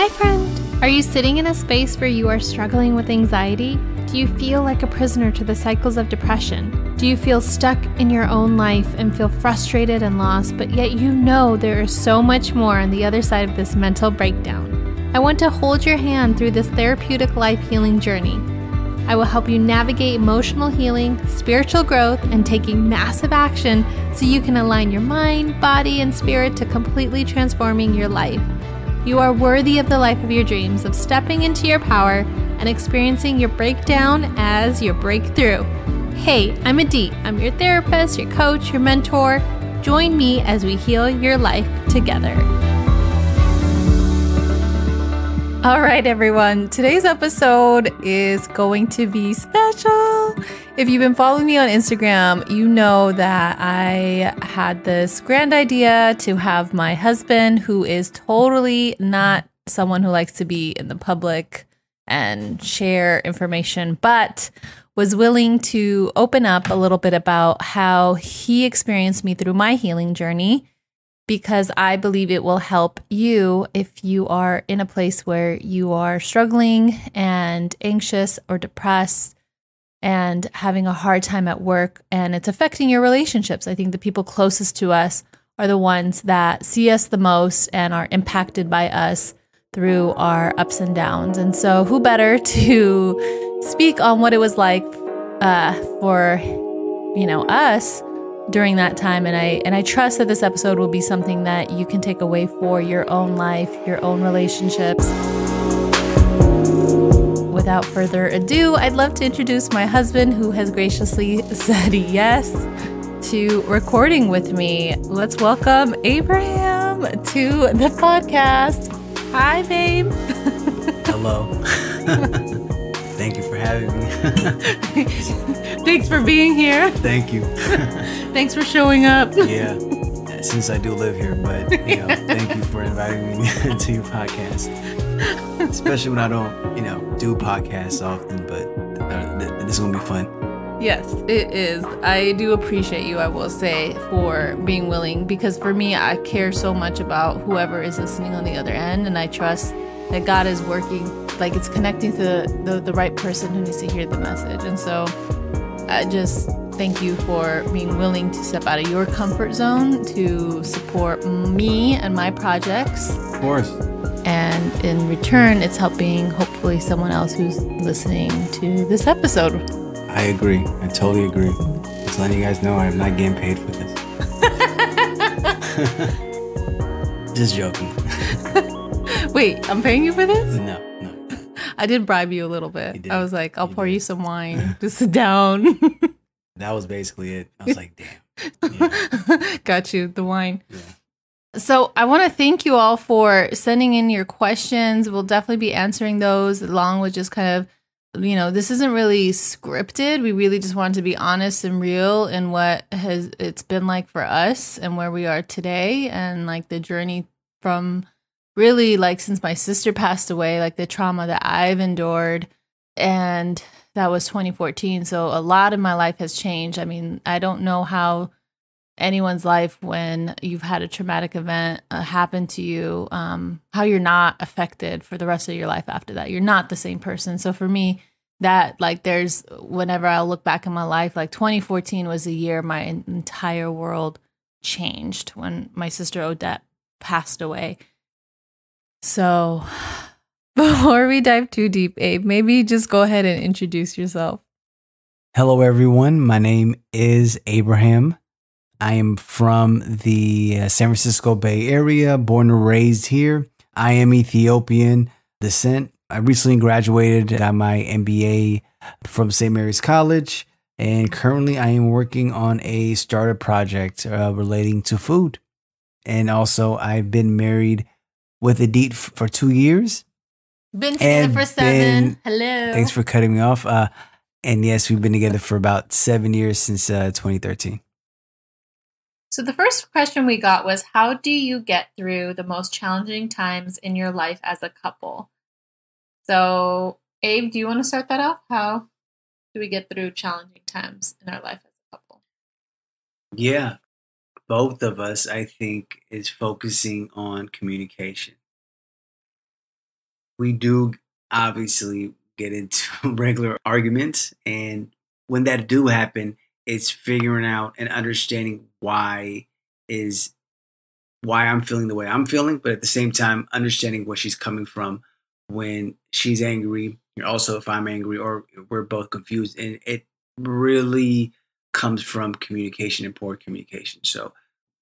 Hi friend! Are you sitting in a space where you are struggling with anxiety? Do you feel like a prisoner to the cycles of depression? Do you feel stuck in your own life and feel frustrated and lost, but yet you know there is so much more on the other side of this mental breakdown? I want to hold your hand through this therapeutic life healing journey. I will help you navigate emotional healing, spiritual growth, and taking massive action so you can align your mind, body, and spirit to completely transforming your life. You are worthy of the life of your dreams, of stepping into your power and experiencing your breakdown as your breakthrough. Hey, I'm Adit. I'm your therapist, your coach, your mentor. Join me as we heal your life together. All right, everyone. Today's episode is going to be special. If you've been following me on Instagram, you know that I had this grand idea to have my husband, who is totally not someone who likes to be in the public and share information, but was willing to open up a little bit about how he experienced me through my healing journey, because I believe it will help you if you are in a place where you are struggling and anxious or depressed and having a hard time at work and it's affecting your relationships. I think the people closest to us are the ones that see us the most and are impacted by us through our ups and downs. And so who better to speak on what it was like for us during that time. And I trust that this episode will be something that you can take away for your own life, your own relationships. Without further ado, I'd love to introduce my husband, who has graciously said yes to recording with me. Let's welcome Abraham to the podcast. Hi, babe. Hello. Thank you for having me. Thanks for being here. Thank you. Thanks for showing up. Yeah, since I do live here, but thank you for inviting me to your podcast. Especially when I don't, do podcasts often, but this is gonna be fun. Yes, it is. I do appreciate you, I will say, for being willing, because for me, I care so much about whoever is listening on the other end, and I trust that God is working, like it's connecting to the right person who needs to hear the message. And so I just thank you for being willing to step out of your comfort zone to support me and my projects. Of course. And in return, it's helping hopefully someone else who's listening to this episode. I agree. I totally agree. Just letting you guys know I'm not getting paid for this. Just joking. Wait, I'm paying you for this? No. I did bribe you a little bit. I was like, I'll pour you some wine. Yeah. Just sit down. That was basically it. I was like, damn. Yeah. Got you, the wine. Yeah. So I want to thank you all for sending in your questions. We'll definitely be answering those along with just kind of, this isn't really scripted. We really just wanted to be honest and real in what it's been like for us and where we are today, and like the journey from really like since my sister passed away, like the trauma that I've endured. And that was 2014. So a lot of my life has changed. I mean, I don't know how anyone's life, when you've had a traumatic event happen to you, how you're not affected for the rest of your life after that. You're not the same person. So for me, that whenever I look back in my life, like 2014 was the year my entire world changed when my sister Odette passed away. So before we dive too deep, Abe, maybe just go ahead and introduce yourself. Hello, everyone. My name is Abraham. I am from the San Francisco Bay Area, born and raised here. I am Ethiopian descent. I recently graduated at my MBA from St. Mary's College, and currently I am working on a startup project relating to food. And also, I've been married with Adit for 2 years. Been together for 7. Hello. Thanks for cutting me off. And yes, we've been together for about 7 years since 2013. So the first question we got was, how do you get through the most challenging times in your life as a couple? So, Abe, do you want to start that off? How do we get through challenging times in our life as a couple? Yeah, both of us, I think, is focusing on communication. we do obviously get into regular arguments, and when that do happen, it's figuring out and understanding is why I'm feeling the way I'm feeling, but at the same time, understanding where she's coming from when she's angry, and also if I'm angry or we're both confused. And it really comes from communication and poor communication. So,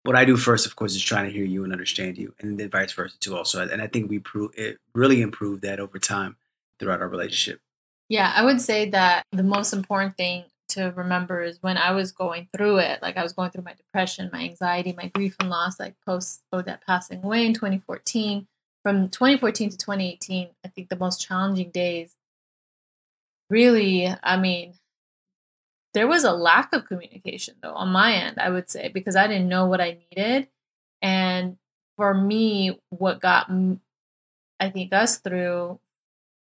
what I do first, of course, is trying to hear you and understand you, and then vice versa too. Also, and I think it really improved that over time throughout our relationship. Yeah, I would say that the most important thing to remember is when I was going through it, like I was going through my depression, my anxiety, my grief and loss, like post Odette passing away in 2014. From 2014 to 2018, I think the most challenging days, really, I mean, there was a lack of communication though on my end, I would say, because I didn't know what I needed. And for me, what got, I think, us through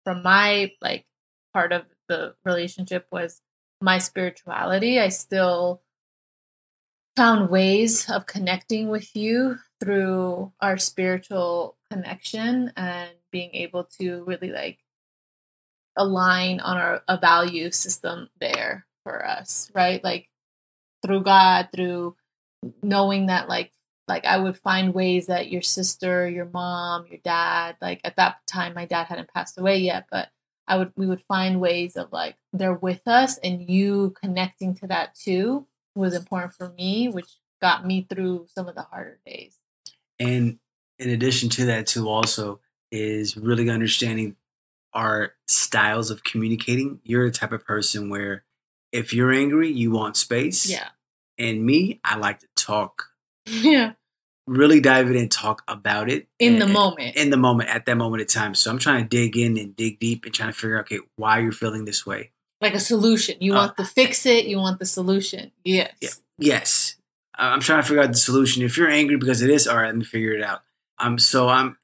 from my like part of the relationship was my spirituality. I still found ways of connecting with you through our spiritual connection and being able to really like align on a value system there for us, right? Like through God, through knowing that like I would find ways that your sister, your mom, your dad, like at that time my dad hadn't passed away yet, but we would find ways of like they're with us, and you connecting to that too was important for me, which got me through some of the harder days. And in addition to that, too, also is really understanding our styles of communicating. You're the type of person where if you're angry, you want space. Yeah. And me, I like to talk. Yeah. Really dive in and talk about it. In the moment. In the moment, at that moment of time. So I'm trying to dig in and dig deep and trying to figure out, okay, why you're feeling this way. Like a solution. You want to fix it. You want the solution. Yes. Yeah, yes. I'm trying to figure out the solution. If you're angry because of this, all right, let me figure it out. I'm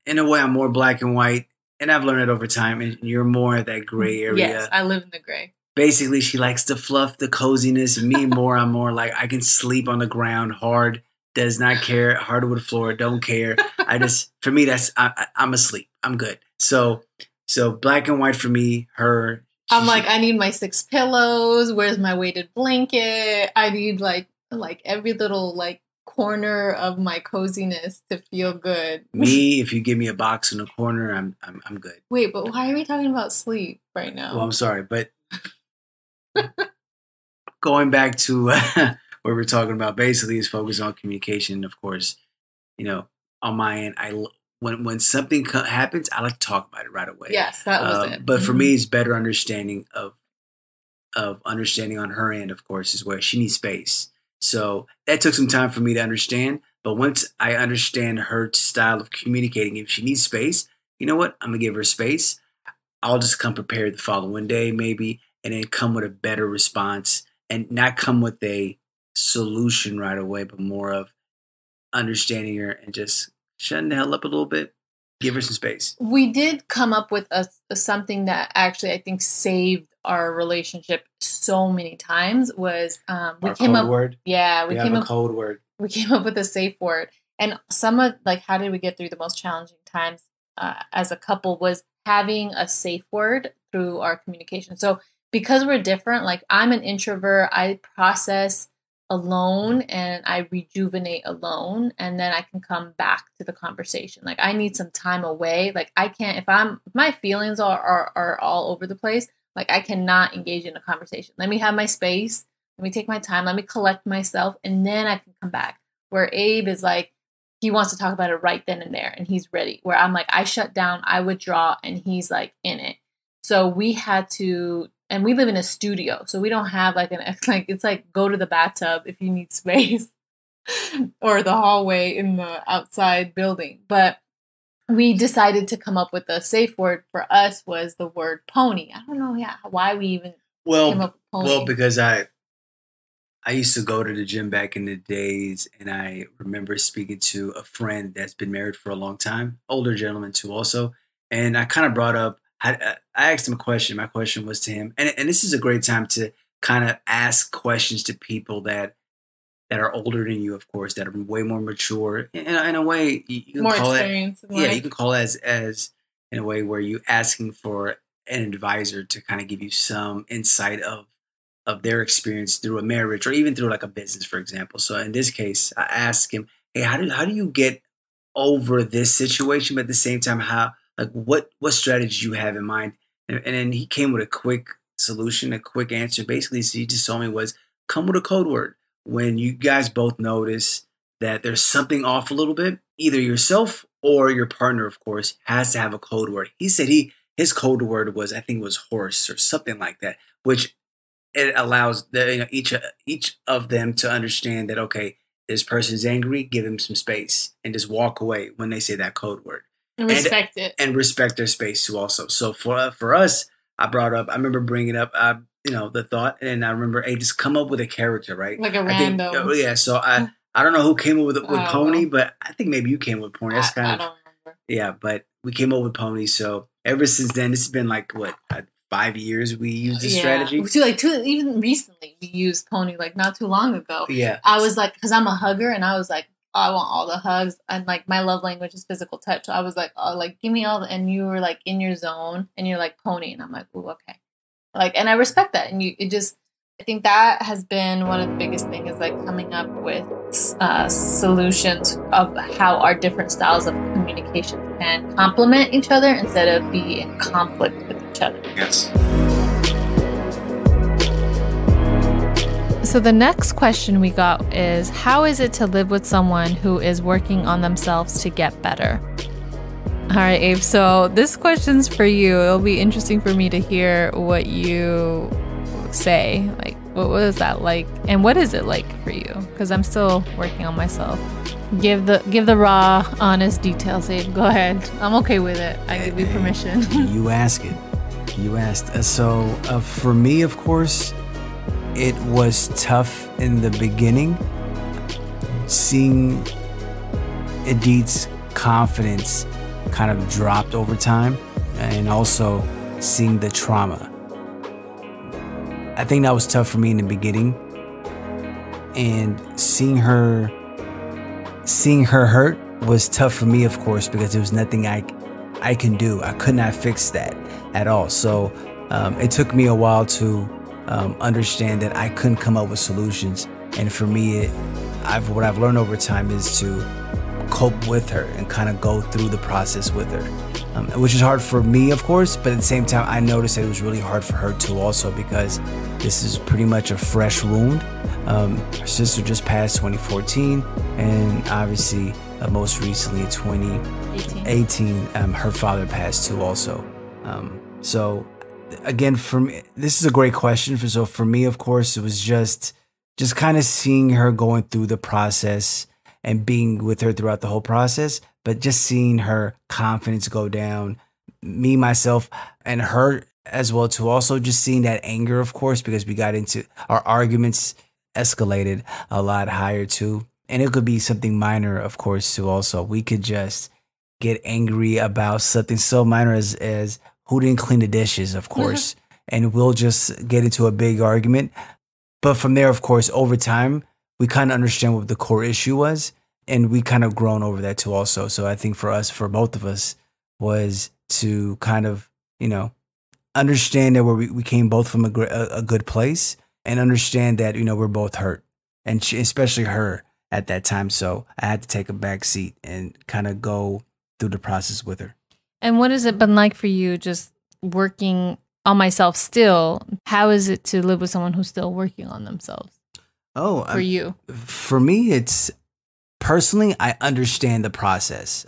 in a way, I'm more black and white, and I've learned it over time. And you're more that gray area. Yes, I live in the gray. Basically, she likes the fluff, the coziness. Me more, I'm more like I can sleep on the ground hard. Does not care. Hardwood floor, don't care. For me, I'm asleep. I'm good. So black and white for me. Her. I'm like, I need my 6 pillows. Where's my weighted blanket? I need like every little like corner of my coziness to feel good. Me, if you give me a box in a corner, I'm good. Wait, but why are we talking about sleep right now? Well, I'm sorry, but going back to what we're talking about, basically, is focus on communication. Of course, on my end, when something happens, I like to talk about it right away. Yes, that was it. But for me, it's better understanding of understanding on her end, of course, is where she needs space. So that took some time for me to understand. But once I understand her style of communicating, if she needs space, you know what? I'm going to give her space. I'll just come prepared the following day, maybe, and then come with a better response and not come with a solution right away, but more of understanding her and just shutting the hell up a little bit. Give her some space. We did come up with something that actually I think saved our relationship so many times was we came up word. Yeah, we came up code word. We came up with a safe word. And some of like how did we get through the most challenging times as a couple was having a safe word through our communication. So because we're different, like I'm an introvert, I process alone and I rejuvenate alone, and then I can come back to the conversation. Like I need some time away. Like I can't, if my feelings are all over the place, like I cannot engage in a conversation. Let me have my space. Let me take my time. Let me collect myself, and then I can come back. Where Abe is like, he wants to talk about it right then and there, and he's ready. Where I'm like, I shut down, I withdraw, and he's like in it. So we had to, and we live in a studio, so we don't have like it's like go to the bathtub if you need space, or the hallway in the outside building. But we decided to come up with a safe word for us was the word pony. I don't know why we even came up with pony. Well, because I used to go to the gym back in the days, and I remember speaking to a friend that's been married for a long time, older gentleman too also, and I kind of brought up, I asked him a question. My question was to him, and this is a great time to kind of ask questions to people that are older than you, of course, that are way more mature. In a way, you can more call experience. it, yeah, you can call it as in a way where you asking for an advisor to kind of give you some insight of their experience through a marriage or even through like a business, for example. So in this case, I asked him, "Hey, how do you get over this situation, but at the same time, how like what strategy you have in mind?" And then he came with a quick solution, a quick answer. Basically, so he just told me was come with a code word when you guys both notice that there's something off a little bit. Either yourself or your partner, of course, has to have a code word. He said his code word was I think it was horse or something like that, which it allows each of them to understand that okay, this person's angry, give them some space and just walk away when they say that code word And respect it. and respect their space too. Also, so for us, I brought up. I remember bringing up. The thought, and I remember, hey, just come up with a character, right? Like a I think, random. yeah. So I don't know who came up with Pony, but I think maybe you came up with Pony. That's kind I of don't remember. yeah. But we came up with Pony. So ever since then, it's been like what 5 years we used this strategy. Even recently we used Pony, like not too long ago. Yeah, I was like, because I'm a hugger, and I was like, oh, I want all the hugs, and like my love language is physical touch. So I was like, oh, like give me all the, and you were like in your zone, and you're like Pony, and I'm like, oh, okay. Like, and I respect that. And I think that has been one of the biggest things is like coming up with solutions of how our different styles of communication can complement each other instead of be in conflict with each other. Yes. So the next question we got is, how is it to live with someone who is working on themselves to get better? All right, Abe. So this question's for you. It'll be interesting for me to hear what you say. Like, what was that like, and what is it like for you? Because I'm still working on myself. Give the raw, honest details, Abe. Go ahead. I'm okay with it. I give you permission. You ask it. You asked. So for me, of course, it was tough in the beginning. Seeing Edith's confidence kind of dropped over time, and also seeing the trauma. I think that was tough for me in the beginning, and seeing her hurt was tough for me, of course, because there was nothing I can do. I could not fix that at all. So it took me a while to understand that I couldn't come up with solutions. And for me, what I've learned over time is to cope with her and kind of go through the process with her, which is hard for me, of course, but at the same time I noticed that it was really hard for her too also, because this is pretty much a fresh wound. Her sister just passed 2014, and obviously most recently in 2018 her father passed too also. So again, for me, this is a great question. For me, of course, it was just kind of seeing her going through the process and being with her throughout the whole process, but just seeing her confidence go down, me, myself, and her as well too. Also just seeing that anger, of course, because we got into our arguments escalated a lot higher too. And it could be something minor, of course, too. Also, we could just get angry about something so minor as who didn't clean the dishes, of course, and we'll just get into a big argument. But from there, of course, over time, we kind of understand what the core issue was, and we kind of grown over that too also. So I think for both of us, was to kind of, understand that we came both from a good place, and understand that, we're both hurt, and especially her at that time. So I had to take a back seat and kind of go through the process with her. And what has it been like for you just working on myself still? How is it to live with someone who's still working on themselves? For you? For me, it's personally, I understand the process.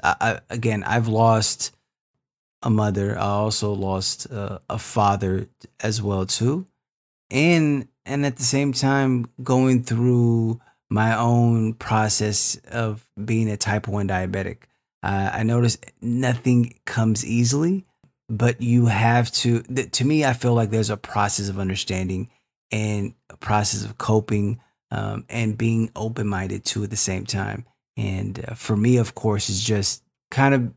Again, I've lost a mother. I also lost a father as well too. And at the same time, going through my own process of being a type 1 diabetic. I noticed nothing comes easily, but you have to me, I feel like there's a process of understanding and a process of coping, and being open-minded too at the same time. And for me, of course, is just kind of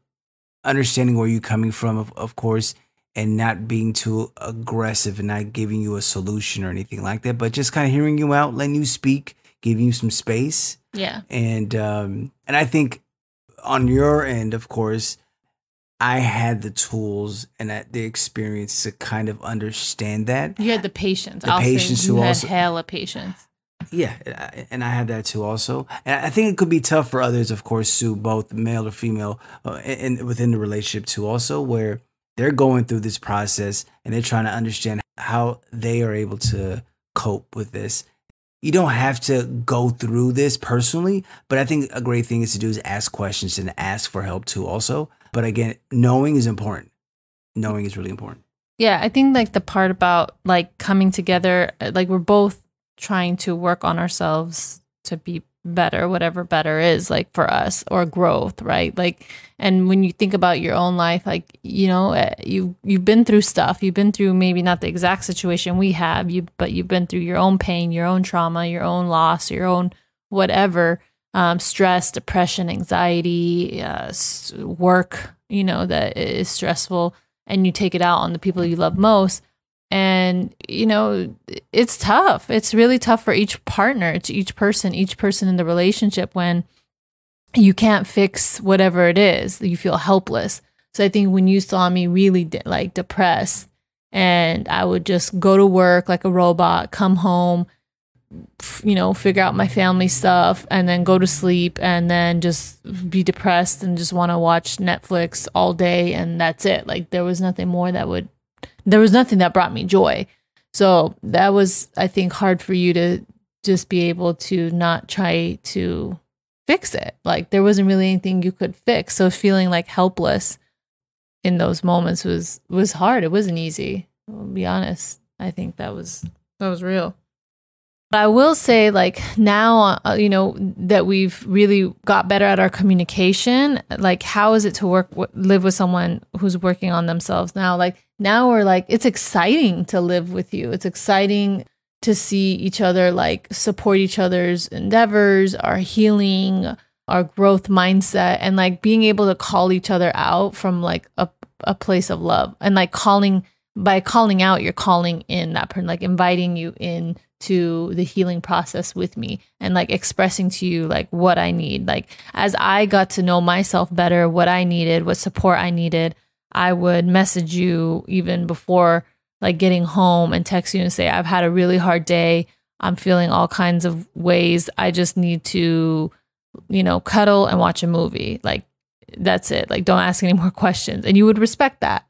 understanding where you're coming from, of course, and not being too aggressive and not giving you a solution or anything like that, but just kind of hearing you out, letting you speak, giving you some space. Yeah. And I think on your end, of course, I had the tools and the experience to kind of understand that. You had the patience. The patience you to had also, hella patience. yeah, and I have that too also. And I think it could be tough for others, of course, too, both male or female, and within the relationship too also, where they're going through this process and they're trying to understand how they are able to cope with this. You don't have to go through this personally, but I think a great thing is to do is ask questions and ask for help too also. But again, knowing is important. Knowing is really important. Yeah, I think like the part about like coming together, like we're both trying to work on ourselves to be better, whatever better is like for us, or growth, right? Like, and when you think about your own life, like, you know, you've been through stuff. You've been through maybe not the exact situation we have, but you've been through your own pain, your own trauma, your own loss, your own whatever, stress, depression, anxiety, work, you know, that is stressful, and you take it out on the people you love most. And, you know, it's tough. It's really tough for each partner, to each person in the relationship, when you can't fix whatever it is. You feel helpless. So I think when you saw me really like depressed, and I would just go to work like a robot, come home, you know, figure out my family stuff, and then go to sleep, and then just be depressed and just want to watch Netflix all day. And that's it. Like there was nothing that brought me joy. So that was, I think, hard for you to just be able to not try to fix it. Like there wasn't really anything you could fix. So feeling like helpless in those moments was hard. It wasn't easy. I'll be honest. I think that was real. But I will say, like now, you know, that we've really got better at our communication, like how is it to live with someone who's working on themselves now? Like now we're like, it's exciting to live with you. It's exciting to see each other, like support each other's endeavors, our healing, our growth mindset, and like being able to call each other out from like a place of love. And like by calling out, you're calling in that person, like inviting you in to the healing process with me, and like expressing to you like what I need. Like as I got to know myself better, what I needed, what support I needed, I would message you even before like getting home and text you and say, I've had a really hard day. I'm feeling all kinds of ways. I just need to, you know, cuddle and watch a movie. Like that's it. Like don't ask any more questions. And you would respect that.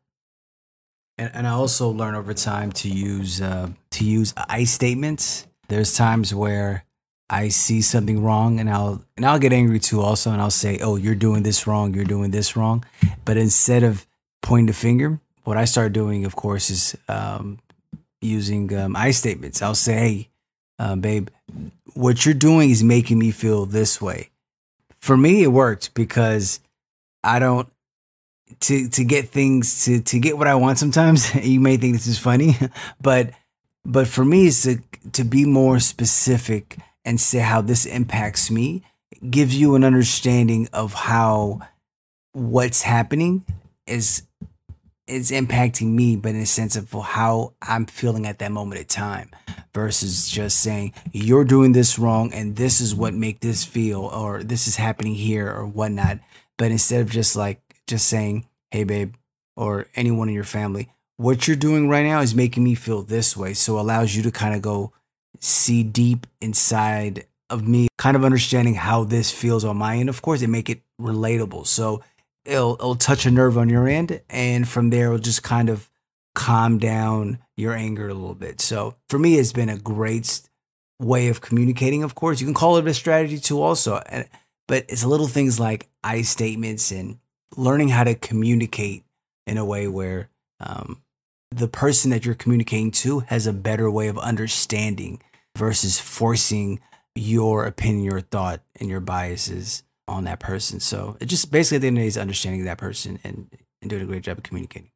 And I also learn over time to use I statements. There's times where I see something wrong, and I'll get angry too also, and I'll say, "Oh, you're doing this wrong. You're doing this wrong." But instead of pointing the finger, what I start doing, of course, is using I statements. I'll say, "Hey, babe, what you're doing is making me feel this way." For me, it worked because I don't. To get things to get what I want sometimes. You may think this is funny, but for me it's to be more specific and say how this impacts me. It gives you an understanding of how what's happening is impacting me, but in a sense of how I'm feeling at that moment of time, versus just saying you're doing this wrong and this is what make this feel, or this is happening here or whatnot. But instead of just saying, hey, babe, or anyone in your family, what you're doing right now is making me feel this way. So it allows you to kind of go see deep inside of me, kind of understanding how this feels on my end. Of course, it make it relatable. So it'll touch a nerve on your end. And from there, it'll just kind of calm down your anger a little bit. So for me, it's been a great way of communicating. Of course, you can call it a strategy too also. But it's little things like I statements and learning how to communicate in a way where the person that you're communicating to has a better way of understanding, versus forcing your opinion, your thought, and your biases on that person. So it just basically at the end of the day is understanding that person and doing a great job of communicating.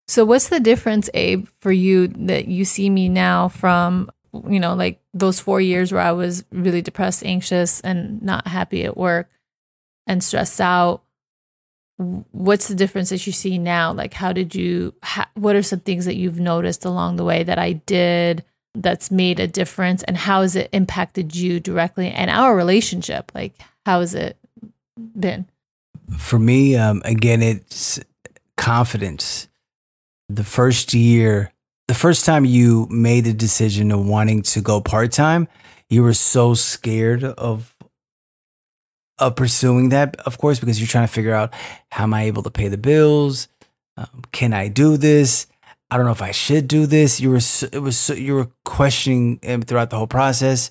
So what's the difference, Abe, for you that you see me now from, you know, like those 4 years where I was really depressed, anxious, and not happy at work and stressed out? What's the difference that you see now? Like, what are some things that you've noticed along the way that I did that's made a difference, and how has it impacted you directly and our relationship? Like, how has it been? For me, again, it's confidence. The first year, the first time you made the decision of wanting to go part time, you were so scared of pursuing that, of course, because you're trying to figure out how am I able to pay the bills? Can I do this? I don't know if I should do this. You were questioning throughout the whole process.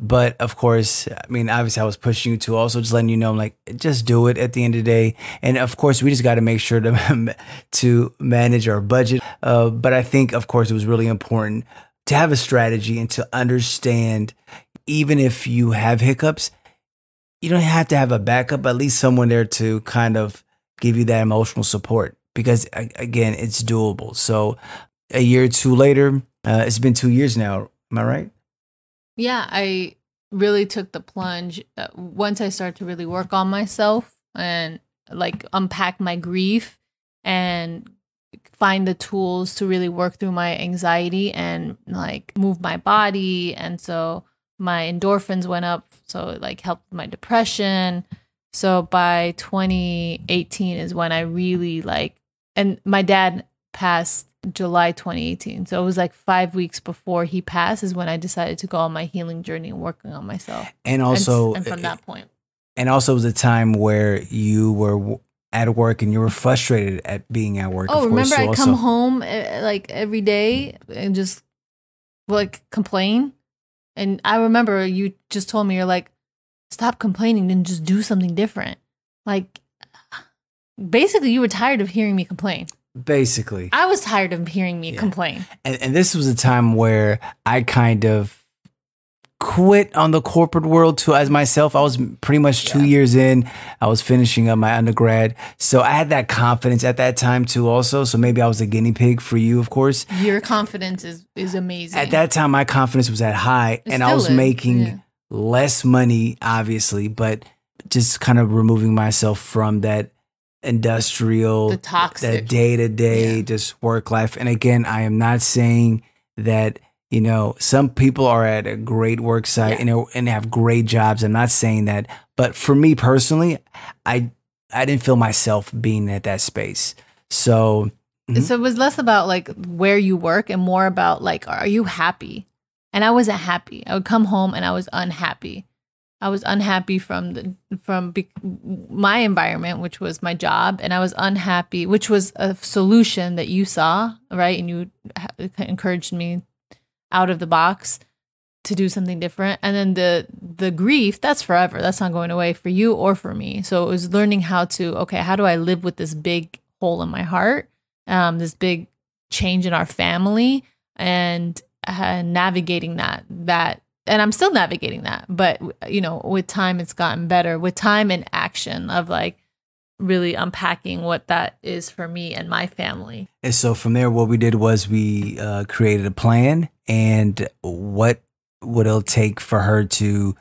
But of course, I mean, obviously, I was pushing you to also just letting you know, like, just do it at the end of the day. And of course, we just got to make sure to to manage our budget. But I think, of course, it was really important to have a strategy and to understand, even if you have hiccups, you don't have to have a backup, at least someone there to kind of give you that emotional support. Because again, it's doable. So a year or two later, it's been 2 years now. Am I right? Yeah, I really took the plunge once I started to really work on myself and like unpack my grief and find the tools to really work through my anxiety and like move my body. And so my endorphins went up, so it like helped my depression. So by 2018 is when I really like, and my dad passed July 2018. So it was like 5 weeks before he passed is when I decided to go on my healing journey and working on myself. And also, and from that point. And also, it was a time where you were at work and you were frustrated at being at work. Oh, of course. remember So I also, come home like every day and just like complain. And I remember you just told me, you're like, stop complaining and just do something different. Like, basically, you were tired of hearing me complain. Basically, I was tired of hearing me complain. And this was a time where I kind of quit on the corporate world too as myself. I was pretty much 2 years in. I was finishing up my undergrad. So I had that confidence at that time too also. So maybe I was a guinea pig for you, of course. Your confidence is amazing. At that time, my confidence was at high and I was making less money, obviously, but just kind of removing myself from that industrial, the toxic, that day-to-day just work life. And again, I am not saying that, you know, some people are at a great work site and have great jobs. I'm not saying that, but for me personally, I didn't feel myself being at that space. So so it was less about like where you work and more about like, are you happy? And I wasn't happy. I would come home and I was unhappy. I was unhappy from my environment, which was my job, and I was unhappy, which was a solution that you saw, right? And you encouraged me out of the box to do something different. And then the grief, that's forever. That's not going away for you or for me. So it was learning how to, okay, how do I live with this big hole in my heart, this big change in our family, and navigating that. And I'm still navigating that, but you know, with time, it's gotten better. With time and action of like really unpacking what that is for me and my family. And so from there, what we did was we created a plan and what would it'll take for her to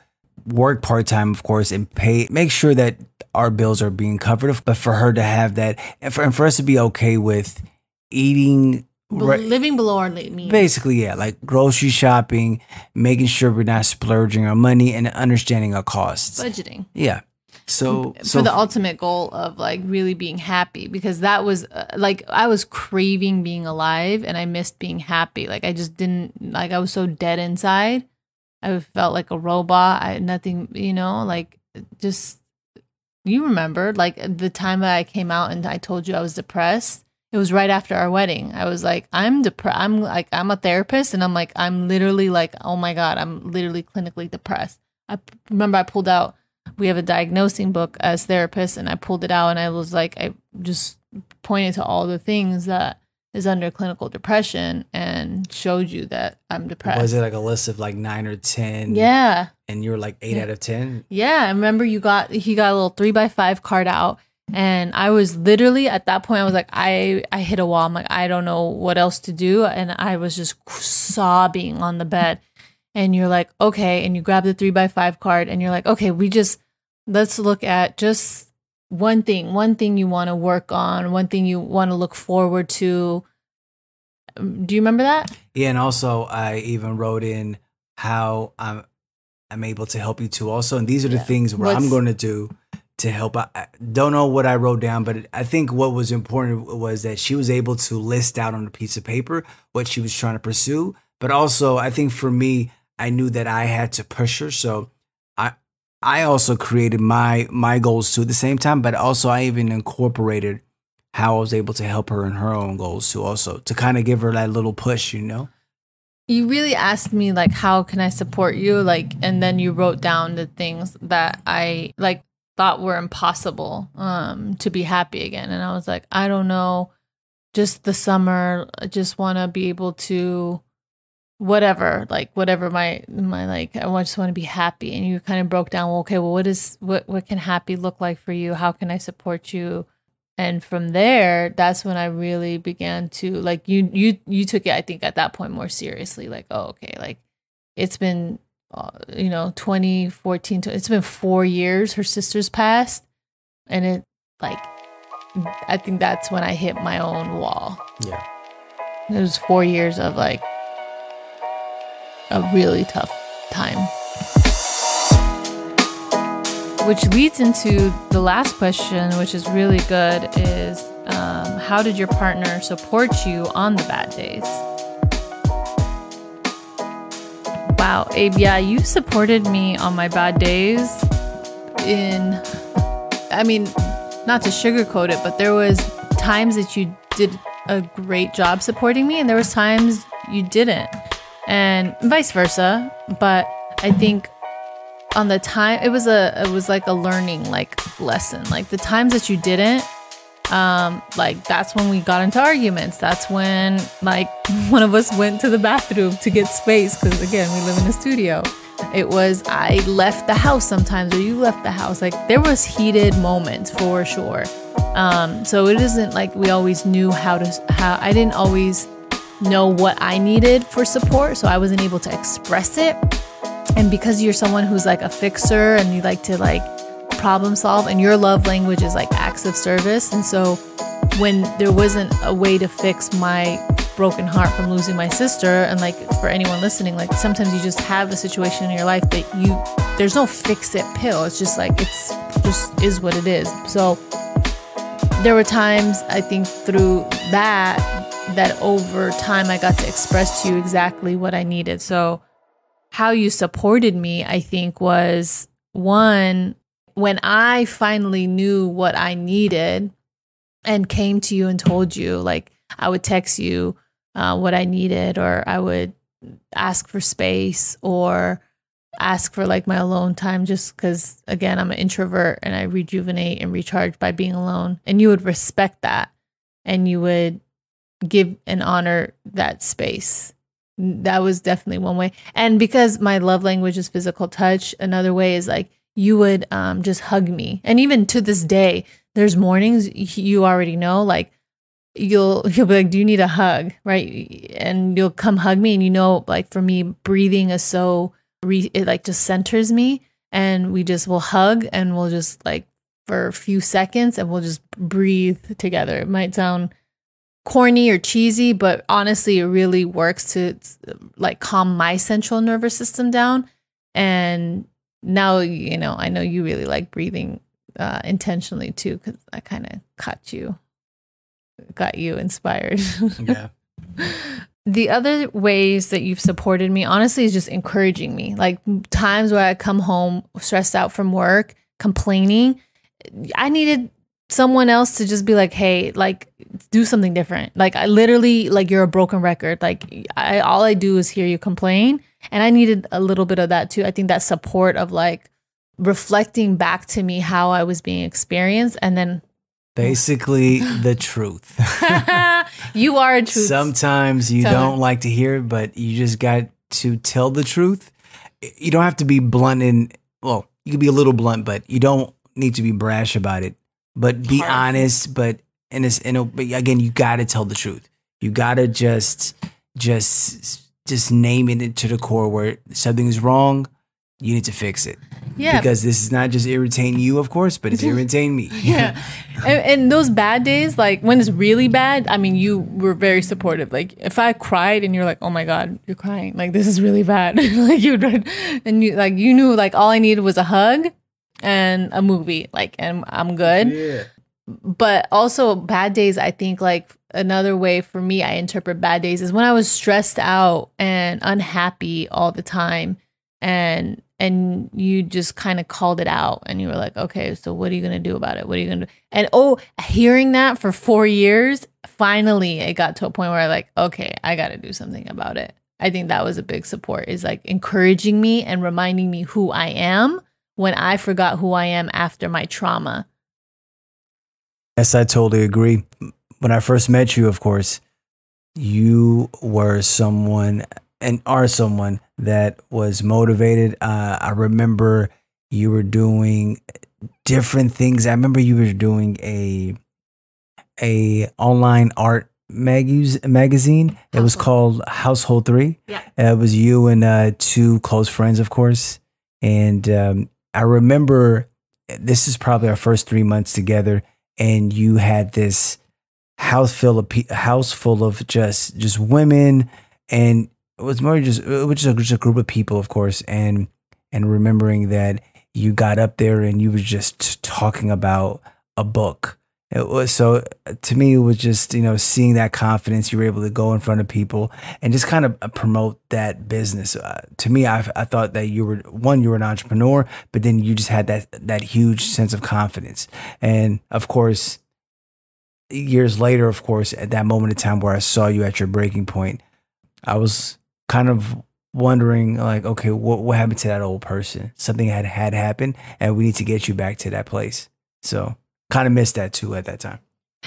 work part-time, of course, and make sure that our bills are being covered, but for her to have that and for us to be okay with eating, living below our means. Basically, yeah, like grocery shopping, making sure we're not splurging our money and understanding our costs. Budgeting. Yeah. So for the ultimate goal of like really being happy, because that was like I was craving being alive and I missed being happy. Like I just didn't, like I was so dead inside. I felt like a robot. I had nothing, you know, like just, you remember like the time that I came out and I told you I was depressed. It was right after our wedding. I was like, I'm depressed. I'm a therapist. And I'm like, I'm literally like, oh my God, I'm literally clinically depressed. I remember I pulled out, we have a diagnosing book as therapists, and I pulled it out and I was like, I just pointed to all the things that is under clinical depression and showed you that I'm depressed. Was it like a list of like 9 or 10? Yeah. And you were like 8 out of 10? Yeah. I remember he got a little 3x5 card out. And I was literally at that point, I was like, I hit a wall. I'm like, I don't know what else to do. And I was just sobbing on the bed. And you're like, okay. And you grab the 3x5 card and you're like, okay, let's look at just one thing you want to work on, one thing you want to look forward to. Do you remember that? Yeah. And also I even wrote in how I'm able to help you too also. And these are the things where I'm going to do to help. I don't know what I wrote down, but I think what was important was that she was able to list out on a piece of paper what she was trying to pursue. But also, I think for me, I knew that I had to push her. So I also created my goals too at the same time, but also I even incorporated how I was able to help her in her own goals too, also to kind of give her that little push, you know? You really asked me like, how can I support you? Like, and then you wrote down the things that I like thought were impossible to be happy again. And I was like, I don't know, just the summer, I just want to be able to whatever my like, I just want to be happy. And you kind of broke down, well, okay, well, what can happy look like for you? How can I support you? And from there, that's when I really began to like, you took it, I think at that point more seriously, like, oh, okay, like it's been 2014 it's been 4 years her sister's passed, and it like I think that's when I hit my own wall. Yeah, it was 4 years of like a really tough time, which leads into the last question, which is really good, is how did your partner support you on the bad days? Wow, Abe, yeah, you supported me on my bad days I mean, not to sugarcoat it, but there was times that you did a great job supporting me, and there was times you didn't, and vice versa. But I think on the time, it was like a learning like lesson. Like the times that you didn't, like that's when we got into arguments. That's when like one of us went to the bathroom to get space, because again, we live in a studio. It was I left the house sometimes, or you left the house. Like there was heated moments for sure. So it isn't like we always knew how I didn't always know what I needed for support, so I wasn't able to express it. And because you're someone who's like a fixer and you like to like problem solve, and your love language is like acts of service, and so when there wasn't a way to fix my broken heart from losing my sister, and like for anyone listening, like sometimes you just have a situation in your life that there's no fix it pill. It's just like it's just is what it is. So there were times I think through that over time I got to express to you exactly what I needed. So how you supported me, I think, was one, when I finally knew what I needed and came to you and told you, like I would text you what I needed, or I would ask for space or ask for like my alone time, just because again, I'm an introvert and I rejuvenate and recharge by being alone. And you would respect that, and you would give and honor that space. That was definitely one way. And because my love language is physical touch, another way is like you would just hug me. And even to this day, there's mornings you already know, like you'll be like, do you need a hug? Right? And you'll come hug me, and you know, like for me, breathing is so it like just centers me, and we just will hug, and we'll just like for a few seconds, and we'll just breathe together. It might sound corny or cheesy, but honestly, it really works to like calm my central nervous system down. And now, you know, I know you really like breathing intentionally too, because I kind of got you inspired. Yeah. The other ways that you've supported me, honestly, is just encouraging me. Like times where I come home stressed out from work, complaining, I needed someone else to just be like, hey, like do something different. Like I literally, like you're a broken record. Like all I do is hear you complain. And I needed a little bit of that too. I think that support of like reflecting back to me how I was being experienced, and then basically the truth. You are a truth. Sometimes you don't like to hear it, but you just got to tell the truth. You don't have to be blunt well, you can be a little blunt, but you don't need to be brash about it. But be honest, but again, you got to tell the truth. You got to just name it to the core where something is wrong. You need to fix it. Yeah. Because this is not just irritating you, of course, but it's irritating me. Yeah. And those bad days, like when it's really bad, I mean, you were very supportive. Like if I cried and you're like, oh my God, you're crying. Like this is really bad. Like and you knew like all I needed was a hug. and a movie, like, and I'm good. Yeah. But also bad days, I think like another way for me, I interpret bad days is when I was stressed out and unhappy all the time. And you just kind of called it out and you were like, okay, so what are you going to do about it? What are you going to do? And hearing that for 4 years, finally it got to a point where I like, okay, I got to do something about it. I think that was a big support, is like encouraging me and reminding me who I am when I forgot who I am after my trauma. Yes, I totally agree. When I first met you, of course, you were someone and are someone that was motivated. I remember you were doing different things. I remember you were doing a online art magazine. It was called Household 3. Yeah. It was you and 2 close friends, of course. And I remember this is probably our first 3 months together, and you had this house full of just women, and it was more just a group of people, of course, and remembering that you got up there and you were just talking about a book. It was so, to me, it was just, seeing that confidence. You were able to go in front of people and just kind of promote that business. To me, I thought that you were an entrepreneur, but then you just had that huge sense of confidence. And of course, years later, of course, at that moment in time where I saw you at your breaking point, I was kind of wondering, like, okay, what happened to that old person? Something had happened, and we need to get you back to that place. So kind of missed that too at that time.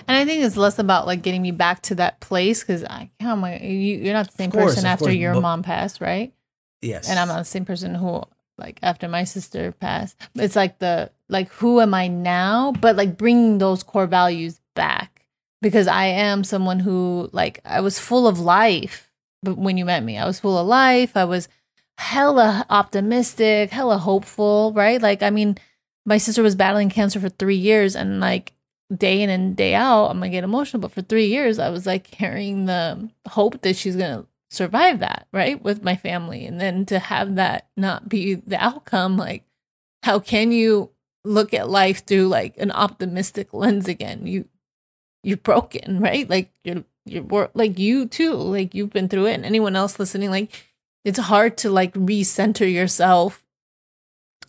And I think it's less about like getting me back to that place, because you're not the same person after your mom passed, right? Yes. And I'm not the same person who, like, after my sister passed. It's like who am I now? But like bringing those core values back, because I am someone who, like, I was full of life. But when you met me, I was full of life. I was hella optimistic, hella hopeful, right? Like, I mean, my sister was battling cancer for 3 years, and like day in and day out, I'm gonna get emotional, but for 3 years, I was like carrying the hope that she's gonna survive that, right, with my family. And then to have that not be the outcome, like, how can you look at life through like an optimistic lens again? You're broken, right? Like you're like, you too, like you've been through it, and anyone else listening, like, it's hard to like recenter yourself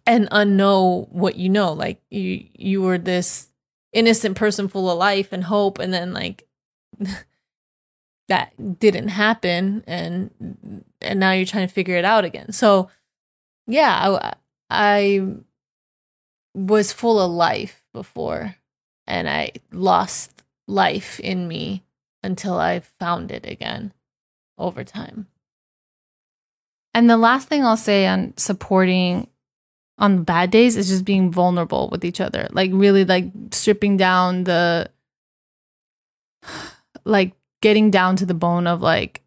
and unknow what you know. Like you were this innocent person full of life and hope, and then like that didn't happen, and now you're trying to figure it out again. So yeah, I was full of life before, and I lost life in me until I found it again over time. And the last thing I'll say on supporting on bad days is just being vulnerable with each other. Like really like stripping down like getting down to the bone of like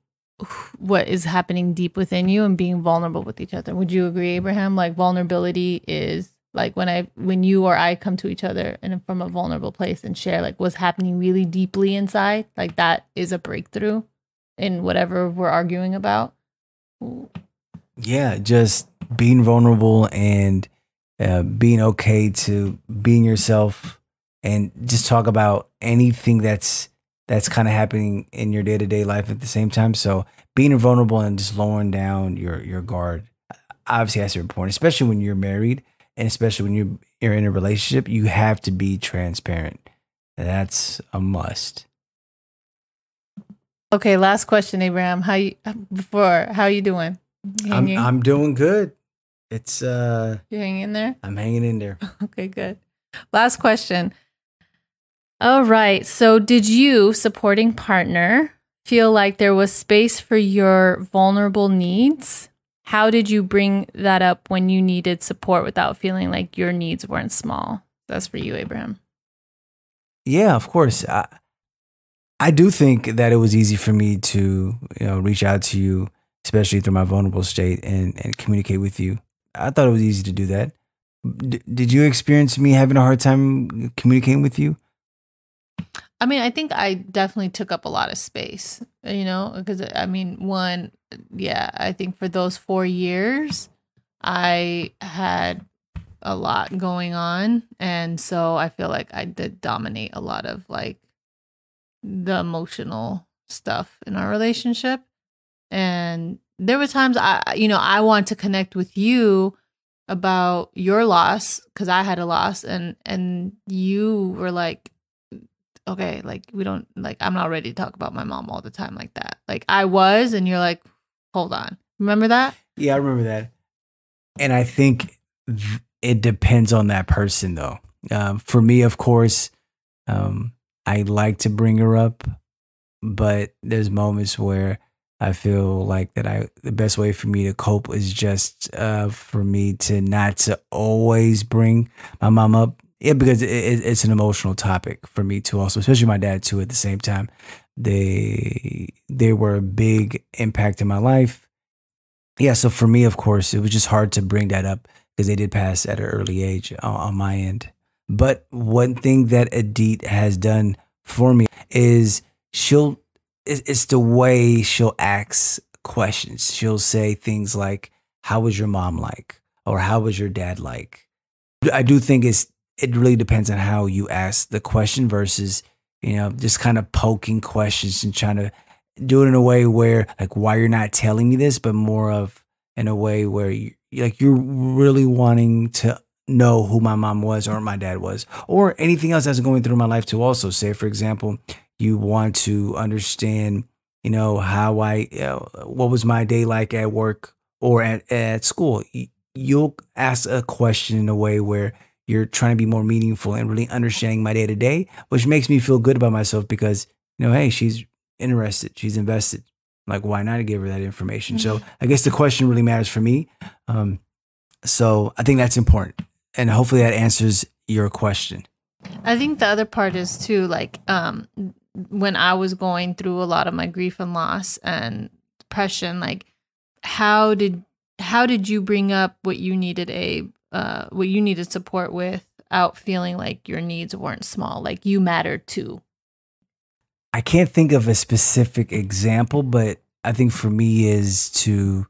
what is happening deep within you and being vulnerable with each other. Would you agree, Abraham? Like vulnerability is like when you or I come to each other and from a vulnerable place and share like what's happening really deeply inside, like that is a breakthrough in whatever we're arguing about. Yeah, just being vulnerable and being okay to being yourself and just talk about anything that's kind of happening in your day-to-day life at the same time. So being vulnerable and just lowering down your guard, obviously that's important, especially when you're married and especially when you're in a relationship. You have to be transparent. That's a must. Okay, last question, Abraham. How you doing? I'm doing good. It's you're hanging in there? I'm hanging in there. Okay, good. Last question. All right. So did you, supporting partner, feel like there was space for your vulnerable needs? How did you bring that up when you needed support without feeling like your needs weren't small? That's for you, Abraham. Yeah, of course. I do think that it was easy for me to, reach out to you, especially through my vulnerable state and communicate with you. I thought it was easy to do that. Did you experience me having a hard time communicating with you? I mean, I think I definitely took up a lot of space, because I mean, I think for those 4 years, I had a lot going on. And so I feel like I did dominate a lot of like the emotional stuff in our relationship. And there were times I want to connect with you about your loss because I had a loss, and you were like, okay, like we don't like I'm not ready to talk about my mom all the time like that. Like I was, and you're like, hold on. Remember that? Yeah, I remember that. And I think it depends on that person, though. For me, of course, I like to bring her up, but there's moments where I feel like the best way for me to cope is just for me to not to always bring my mom up. Yeah, because it's an emotional topic for me too. Also, especially my dad too. At the same time, they were a big impact in my life. Yeah, so for me, of course, it was just hard to bring that up because they did pass at an early age on my end. But one thing that Adit has done for me is it's the way she'll ask questions. She'll say things like, "How was your mom like?" or "How was your dad like?" I do think it really depends on how you ask the question versus, just kind of poking questions and trying to do it in a way where like, why you're not telling me this, but more of in a way where you're really wanting to know who my mom was or my dad was or anything else that's going through my life too. Also, say for example, you want to understand, how what was my day like at work or at school. You'll ask a question in a way where you're trying to be more meaningful and really understanding my day to day, which makes me feel good about myself because, hey, she's interested, she's invested. Like, why not give her that information? So I guess the question really matters for me. So I think that's important. And hopefully that answers your question. I think the other part is too, like, when I was going through a lot of my grief and loss and depression, like how did you bring up what you needed what you needed support without feeling like your needs weren't small, like you mattered too? I can't think of a specific example, but I think for me is to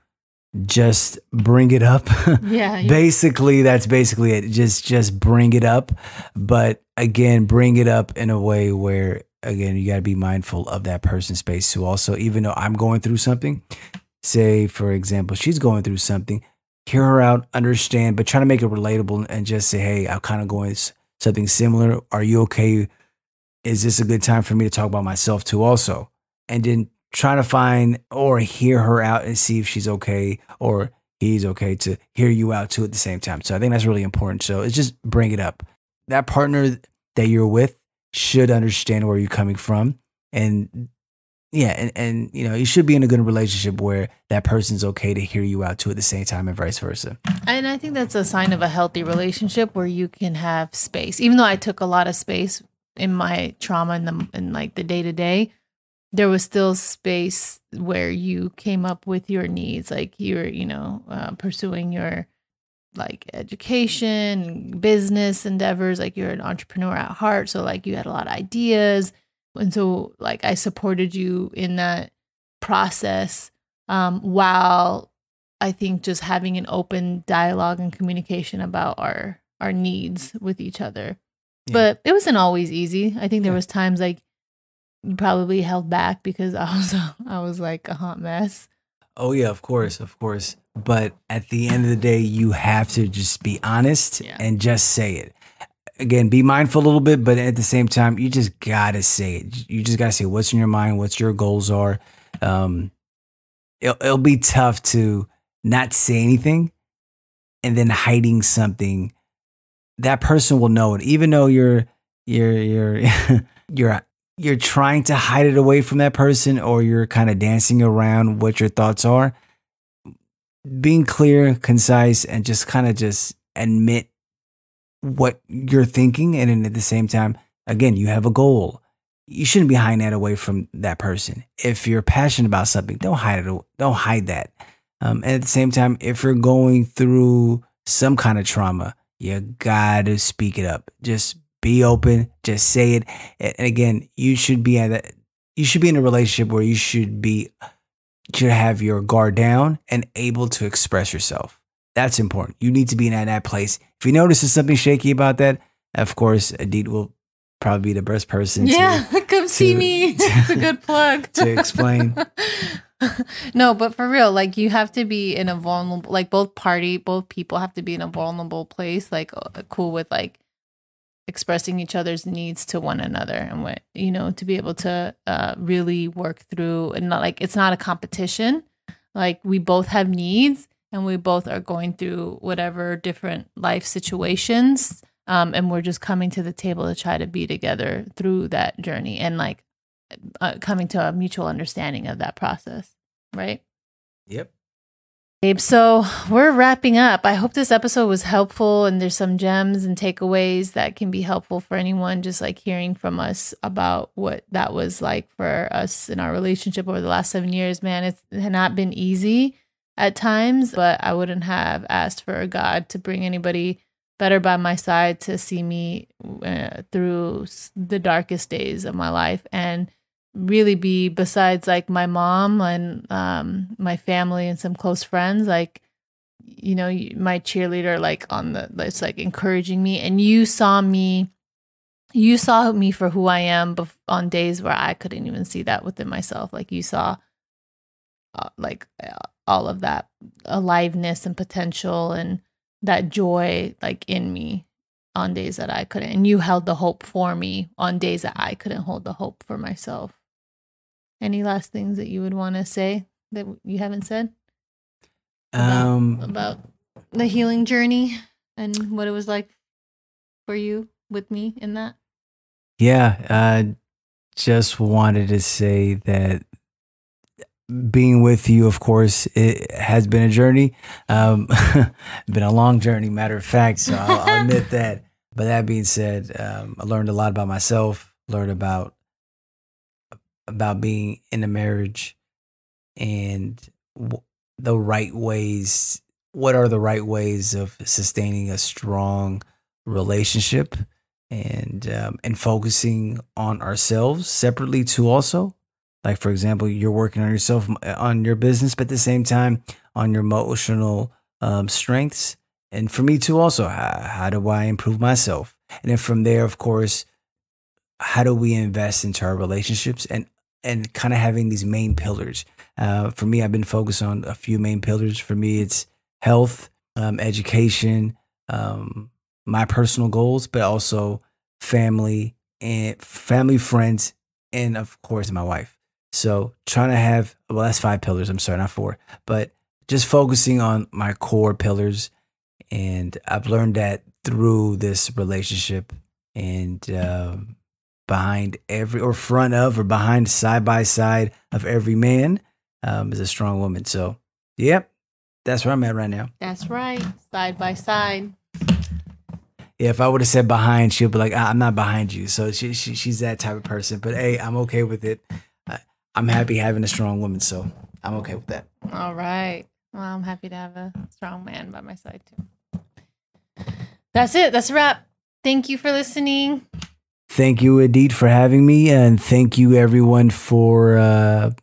just bring it up. Yeah. Basically, that's basically it. Just bring it up. But again, bring it up in a way where, again, you got to be mindful of that person's space too. Also, even though I'm going through something, say, for example, she's going through something, hear her out, understand, but try to make it relatable and just say, hey, I'm kind of going something similar. Are you okay? Is this a good time for me to talk about myself too also? And then try to find or hear her out and see if she's okay or he's okay to hear you out too at the same time. So I think that's really important. So it's just bring it up. That partner that you're with should understand where you're coming from. And yeah, and you should be in a good relationship where that person's okay to hear you out too at the same time and vice versa. And I think that's a sign of a healthy relationship where you can have space. Even though I took a lot of space in my trauma and like the day to day, there was still space where you came up with your needs, like you're, pursuing your like education, business endeavors, like you're an entrepreneur at heart. So like you had a lot of ideas. And so like I supported you in that process, while I think just having an open dialogue and communication about our needs with each other. Yeah. But it wasn't always easy. I think there was times like you probably held back because I was like a hot mess. Oh yeah, of course. But at the end of the day, you have to just be honest and just say it. Again, be mindful a little bit, but at the same time, you just gotta say it. You just gotta say what's in your mind, what your goals are. It'll be tough to not say anything and then hiding something. That person will know it, even though you're you're trying to hide it away from that person, or you're kind of dancing around what your thoughts are. Being clear, concise, and just kind of just admit what you're thinking, and then at the same time, again, you have a goal. You shouldn't be hiding that away from that person. If you're passionate about something, don't hide it. Don't hide that. And at the same time, if you're going through some kind of trauma, you gotta speak it up. Just be open. Just say it. And again, you should be in a relationship where you should have your guard down and able to express yourself. That's important. You need to be in that place. If you notice there's something shaky about that, of course, Adit will probably be the best person come see me. It's a good plug. To explain. No, but for real, like you have to be in a vulnerable, like both people have to be in a vulnerable place, like cool with like expressing each other's needs to one another and what, to be able to really work through and not like, it's not a competition. Like we both have needs and we both are going through whatever different life situations. And we're just coming to the table to try to be together through that journey and like coming to a mutual understanding of that process. Right? Yep. Babe, so we're wrapping up. I hope this episode was helpful and there's some gems and takeaways that can be helpful for anyone just like hearing from us about what that was like for us in our relationship over the last 7 years. Man, it's not been easy at times, but I wouldn't have asked for God to bring anybody better by my side to see me through the darkest days of my life and really be, besides like my mom and my family and some close friends, like my cheerleader, like it's like encouraging me. And you saw me for who I am on days where I couldn't even see that within myself. Like you saw all of that aliveness and potential and that joy like in me on days that I couldn't. And you held the hope for me on days that I couldn't hold the hope for myself. Any last things that you would want to say that you haven't said about the healing journey and what it was like for you with me in that? Yeah, just wanted to say that being with you, of course, it has been a journey, been a long journey, matter of fact. So I'll admit that. But that being said, I learned a lot about myself, learned about being in a marriage and the right ways. What are the right ways of sustaining a strong relationship and focusing on ourselves separately too also. Like, for example, you're working on yourself, on your business, but at the same time on your emotional strengths. And for me too also, how do I improve myself? And then from there, of course, how do we invest into our relationships and kind of having these main pillars? For me, I've been focused on a few main pillars. For me, it's health, education, my personal goals, but also family, friends, and of course, my wife. So trying to have, well, that's 5 pillars. I'm sorry, not 4, but just focusing on my core pillars. And I've learned that through this relationship, and behind every, or front of, or behind, side by side of every man is a strong woman. So, yep, that's where I'm at right now. That's right. Side by side. Yeah, if I would have said behind, she'll be like, I'm not behind you. So she's that type of person. But hey, I'm okay with it. I'm happy having a strong woman, so I'm okay with that. All right. Well, I'm happy to have a strong man by my side too. That's it. That's a wrap. Thank you for listening. Thank you, Adit, for having me. And thank you, everyone, for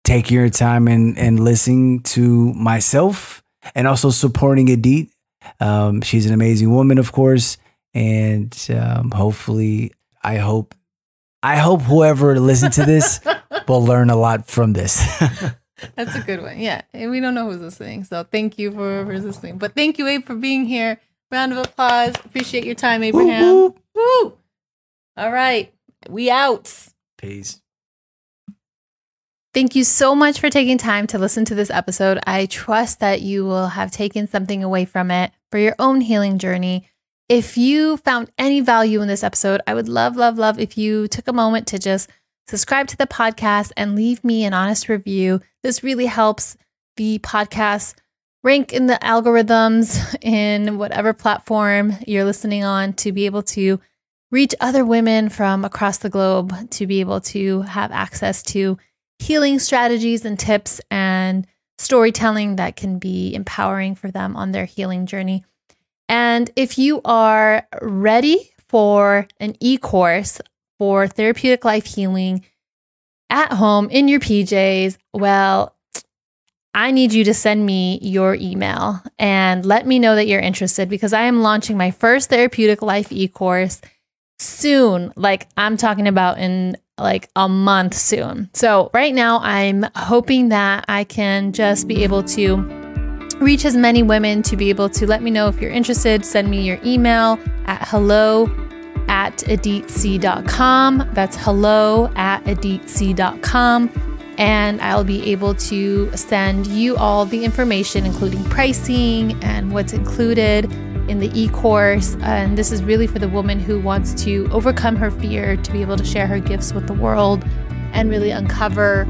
taking your time and listening to myself and also supporting Adit. She's an amazing woman, of course. And hopefully, I hope whoever listens to this will learn a lot from this. That's a good one. Yeah. And we don't know who's listening. So thank you for listening. But thank you, Abe, for being here. Round of applause. Appreciate your time, Abraham. Woo, woo. Woo. All right. We out. Peace. Thank you so much for taking time to listen to this episode. I trust that you will have taken something away from it for your own healing journey. If you found any value in this episode, I would love, love, love if you took a moment to just subscribe to the podcast and leave me an honest review. This really helps the podcast rank in the algorithms in whatever platform you're listening on, to be able to reach other women from across the globe, to be able to have access to healing strategies and tips and storytelling that can be empowering for them on their healing journey. And if you are ready for an e-course for therapeutic life healing at home in your PJs, well, I need you to send me your email and let me know that you're interested, because I am launching my first Therapeutic Life e-course soon. Like, I'm talking about in like a month soon. So right now I'm hoping that I can just be able to reach as many women to be able to let me know if you're interested. Send me your email at hello@aditc.com. That's hello@aditc.com. And I'll be able to send you all the information, including pricing and what's included in the e-course. And this is really for the woman who wants to overcome her fear, to be able to share her gifts with the world and really uncover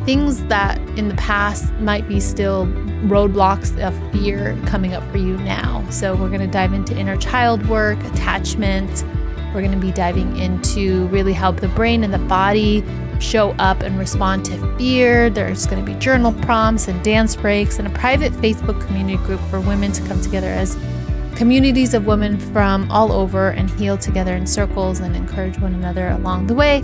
things that in the past might be still roadblocks of fear coming up for you now. So we're going to dive into inner child work, attachment. We're going to be diving into really how the brain and the body show up and respond to fear. There's going to be journal prompts and dance breaks and a private Facebook community group for women to come together as communities of women from all over and heal together in circles and encourage one another along the way.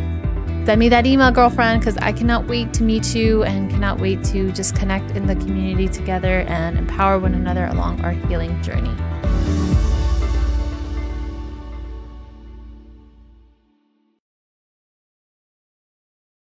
Send me that email, girlfriend, because I cannot wait to meet you and cannot wait to just connect in the community together and empower one another along our healing journey.